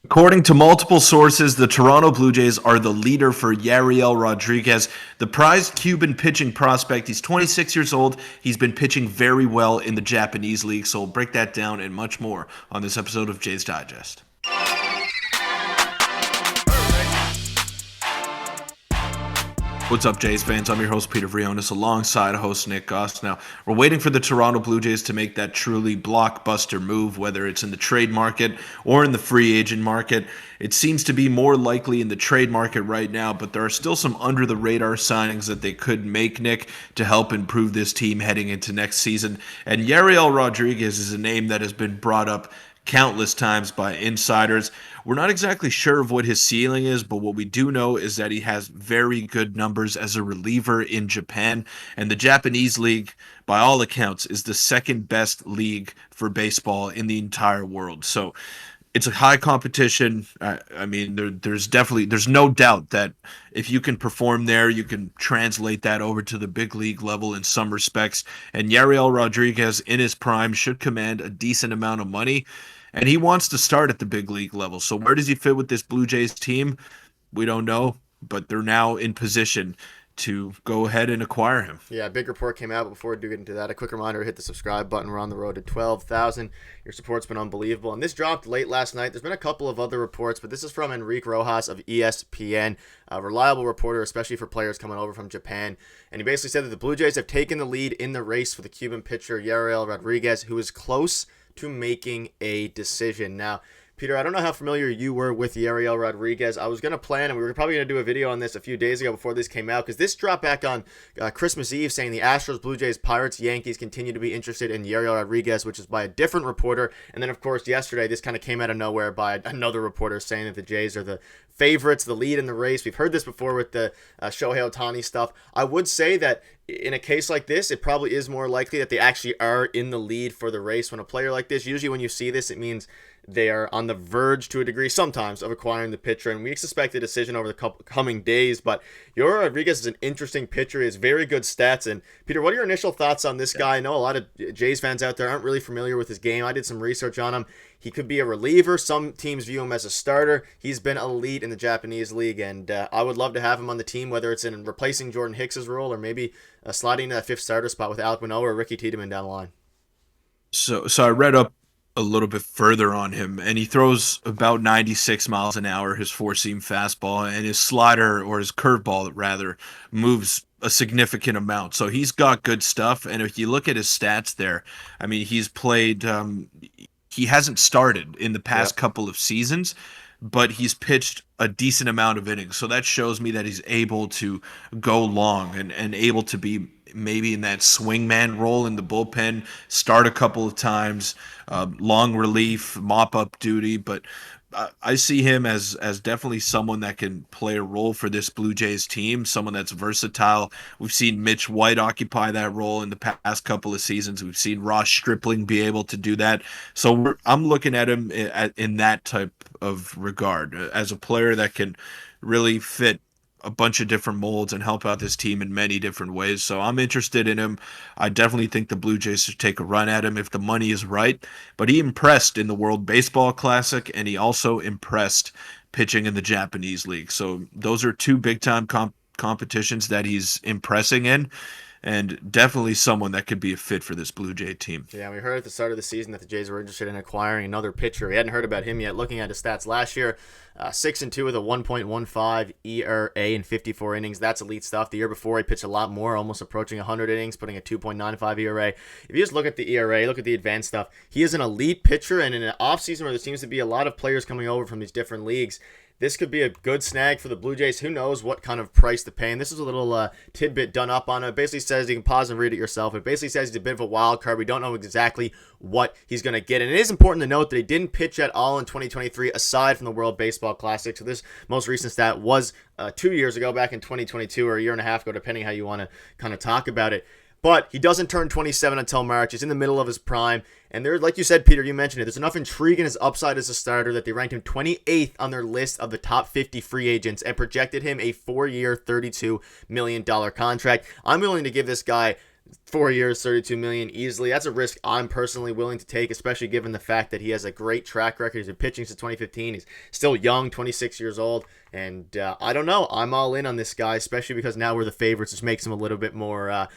According to multiple sources, the Toronto Blue Jays are the leader for Yariel Rodriguez, the prized Cuban pitching prospect. He's 26 years old. He's been pitching very well in the Japanese league. So we'll break that down and much more on this episode of Jays Digest. What's up, Jays fans? I'm your host, Peter Vryonis, alongside host Nick Gosse. Now, we're waiting for the Toronto Blue Jays to make that truly blockbuster move, whether it's in the trade market or in the free agent market. It seems to be more likely in the trade market right now, but there are still some under-the-radar signings that they could make, Nick, to help improve this team heading into next season. And Yariel Rodriguez is a name that has been brought up countless times by insiders. We're not exactly sure of what his ceiling is, but what we do know is that he has very good numbers as a reliever in Japan. And the Japanese league, by all accounts, is the second best league for baseball in the entire world. So it's a high competition. I mean, there's no doubt that if you can perform there, you can translate that over to the big league level in some respects. And Yariel Rodriguez, in his prime, should command a decent amount of money. And he wants to start at the big league level. So where does he fit with this Blue Jays team? We don't know, but they're now in position to go ahead and acquire him. Yeah, a big report came out, but before we do get into that, a quick reminder, hit the subscribe button. We're on the road to 12,000. Your support's been unbelievable. And this dropped late last night. There's been a couple of other reports, but this is from Enrique Rojas of ESPN, a reliable reporter, especially for players coming over from Japan. And he basically said that the Blue Jays have taken the lead in the race for the Cuban pitcher, Yariel Rodriguez, who is close to making a decision. Now, Peter, I don't know how familiar you were with Yariel Rodriguez. I was going to plan, and we were probably going to do a video on this a few days ago before this came out, because this dropped back on Christmas Eve saying the Astros, Blue Jays, Pirates, Yankees continue to be interested in Yariel Rodriguez, which is by a different reporter. And then, of course, yesterday, this kind of came out of nowhere by another reporter saying that the Jays are the favorites, the lead in the race. We've heard this before with the Shohei Ohtani stuff. I would say that in a case like this, it probably is more likely that they actually are in the lead for the race. When a player like this, usually when you see this, it means they are on the verge to a degree sometimes of acquiring the pitcher, and we suspect a decision over the coming days. But Yariel Rodriguez is an interesting pitcher. He has very good stats. And Peter, what are your initial thoughts on this guy? I know a lot of Jays fans out there aren't really familiar with his game. I did some research on him. He could be a reliever. Some teams view him as a starter. He's been elite in the Japanese league, and I would love to have him on the team, whether it's in replacing Jordan Hicks's role or maybe sliding into that fifth starter spot with Alek Manoah or Ricky Tiedemann down the line. So I read up a little bit further on him, and he throws about 96 miles an hour, his four-seam fastball, and his slider, or his curveball rather, moves a significant amount. So he's got good stuff. And if you look at his stats there, I mean, he's played he hasn't started in the past couple of seasons, but he's pitched a decent amount of innings. So that shows me that he's able to go long and able to be maybe in that swingman role in the bullpen, start a couple of times, long relief, mop-up duty. But I see him as definitely someone that can play a role for this Blue Jays team, someone that's versatile. We've seen Mitch White occupy that role in the past couple of seasons. We've seen Ross Stripling be able to do that. So I'm looking at him in that type of regard as a player that can really fit a bunch of different molds and help out this team in many different ways. So I'm interested in him. I definitely think the Blue Jays should take a run at him if the money is right. But he impressed in the World Baseball Classic, and he also impressed pitching in the Japanese league. So those are two big-time competitions that he's impressing in, and definitely someone that could be a fit for this Blue Jay team. Yeah, we heard at the start of the season that the Jays were interested in acquiring another pitcher. We hadn't heard about him yet. Looking at his stats last year, 6-2 with a 1.15 ERA in 54 innings. That's elite stuff. The year before, he pitched a lot more, almost approaching 100 innings, putting a 2.95 ERA. If you just look at the ERA, look at the advanced stuff, he is an elite pitcher, and in an offseason where there seems to be a lot of players coming over from these different leagues, this could be a good snag for the Blue Jays. Who knows what kind of price to pay? And this is a little tidbit done up on it. It basically says, you can pause and read it yourself. It basically says he's a bit of a wild card. We don't know exactly what he's going to get. And it is important to note that he didn't pitch at all in 2023 aside from the World Baseball Classic. So this most recent stat was 2 years ago, back in 2022, or a year and a half ago, depending how you want to kind of talk about it. But he doesn't turn 27 until March. He's in the middle of his prime. And there, like you said, Peter, you mentioned it, there's enough intrigue in his upside as a starter that they ranked him 28th on their list of the top 50 free agents and projected him a 4-year, $32 million contract. I'm willing to give this guy 4 years, 32 million easily. That's a risk I'm personally willing to take, especially given the fact that he has a great track record. He's been pitching since 2015. He's still young, 26 years old, and I don't know. I'm all in on this guy, especially because now we're the favorites, which makes him a little bit more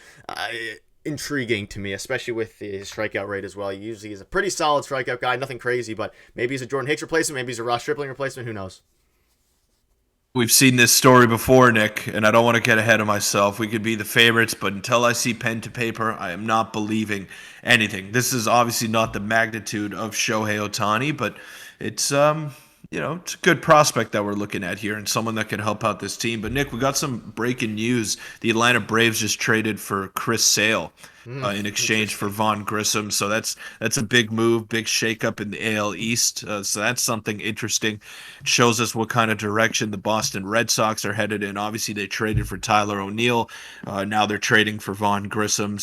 intriguing to me, especially with his strikeout rate as well. He usually is a pretty solid strikeout guy, nothing crazy, but maybe he's a Jordan Hicks replacement, maybe he's a Ross Stripling replacement. Who knows? We've seen this story before, Nick, and I don't want to get ahead of myself. We could be the favorites, but until I see pen to paper, I am not believing anything. This is obviously not the magnitude of Shohei Ohtani, but it's it's a good prospect that we're looking at here and someone that can help out this team. But Nick, we got some breaking news. The Atlanta Braves just traded for Chris Sale in exchange for Interesting. Vaughn Grissom. So that's a big move, big shakeup in the AL East. So that's something interesting. It shows us what kind of direction the Boston Red Sox are headed in. Obviously, they traded for Tyler O'Neill. Now they're trading for Vaughn Grissom.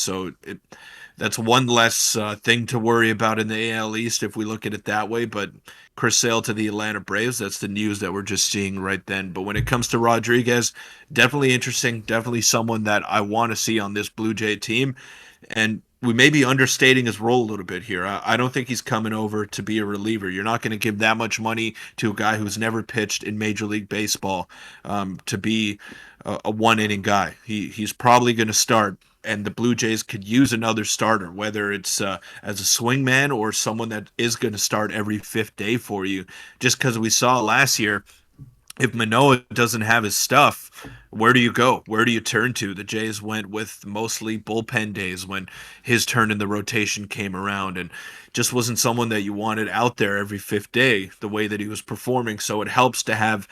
That's one less thing to worry about in the AL East if we look at it that way. But Chris Sale to the Atlanta Braves, that's the news that we're just seeing right then. But when it comes to Rodriguez, definitely interesting, definitely someone that I want to see on this Blue Jay team. And we may be understating his role a little bit here. I don't think he's coming over to be a reliever. You're not going to give that much money to a guy who's never pitched in Major League Baseball to be a one-inning guy. He's probably going to start, and the Blue Jays could use another starter, whether it's as a swingman or someone that is going to start every fifth day for you. Just because we saw last year, if Manoah doesn't have his stuff, where do you go? Where do you turn to? The Jays went with mostly bullpen days when his turn in the rotation came around, and just wasn't someone that you wanted out there every fifth day the way that he was performing. So it helps to have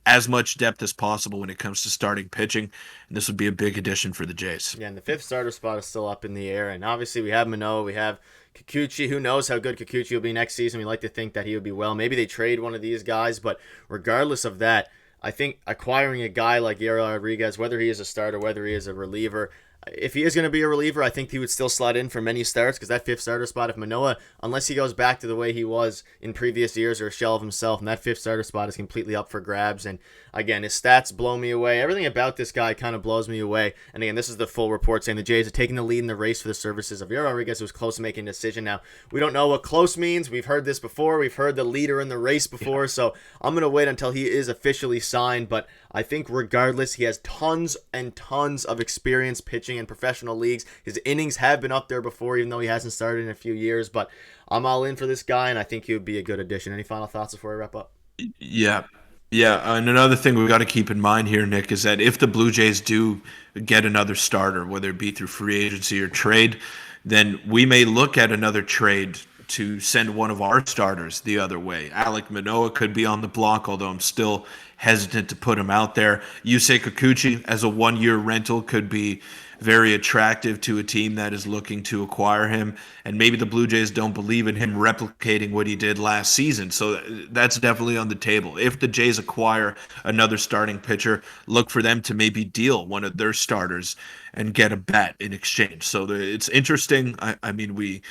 as much depth as possible when it comes to starting pitching, and this would be a big addition for the Jays. Yeah, and the fifth starter spot is still up in the air. And obviously, we have Manoah, we have Kikuchi. Who knows how good Kikuchi will be next season? We like to think that he would be well. Maybe they trade one of these guys, but regardless of that, I think acquiring a guy like Yariel Rodriguez, whether he is a starter, whether he is a reliever, if he is going to be a reliever, I think he would still slot in for many starts because that fifth starter spot, if Manoah, unless he goes back to the way he was in previous years or a shell of himself, and that fifth starter spot is completely up for grabs. And again, his stats blow me away. Everything about this guy kind of blows me away. And again, this is the full report saying the Jays are taking the lead in the race for the services of Yariel Rodriguez, who was close to making a decision. Now, we don't know what close means. We've heard this before. We've heard the leader in the race before. So I'm going to wait until he is officially signed. But I think regardless, he has tons and tons of experience pitching in professional leagues. His innings have been up there before, even though he hasn't started in a few years. But I'm all in for this guy, and I think he would be a good addition. Any final thoughts before we wrap up? Yeah. Yeah, and another thing we've got to keep in mind here, Nick, is that if the Blue Jays do get another starter, whether it be through free agency or trade, then we may look at another trade to send one of our starters the other way. Alek Manoah could be on the block, although I'm still hesitant to put him out there. Yusei Kikuchi as a one-year rental could be very attractive to a team that is looking to acquire him. And maybe the Blue Jays don't believe in him replicating what he did last season. So that's definitely on the table. If the Jays acquire another starting pitcher, look for them to maybe deal one of their starters and get a bat in exchange. So it's interesting. I mean, we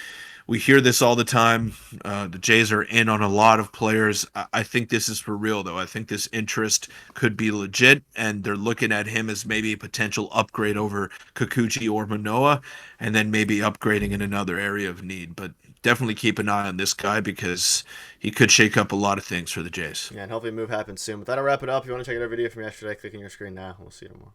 hear this all the time. The Jays are in on a lot of players. I think this is for real, though. I think this interest could be legit, and they're looking at him as maybe a potential upgrade over Kikuchi or Manoah, and then maybe upgrading in another area of need. But definitely keep an eye on this guy because he could shake up a lot of things for the Jays. Yeah, and hopefully a move happens soon. But that'll wrap it up. If you want to check out our video from yesterday, click on your screen now. We'll see you tomorrow.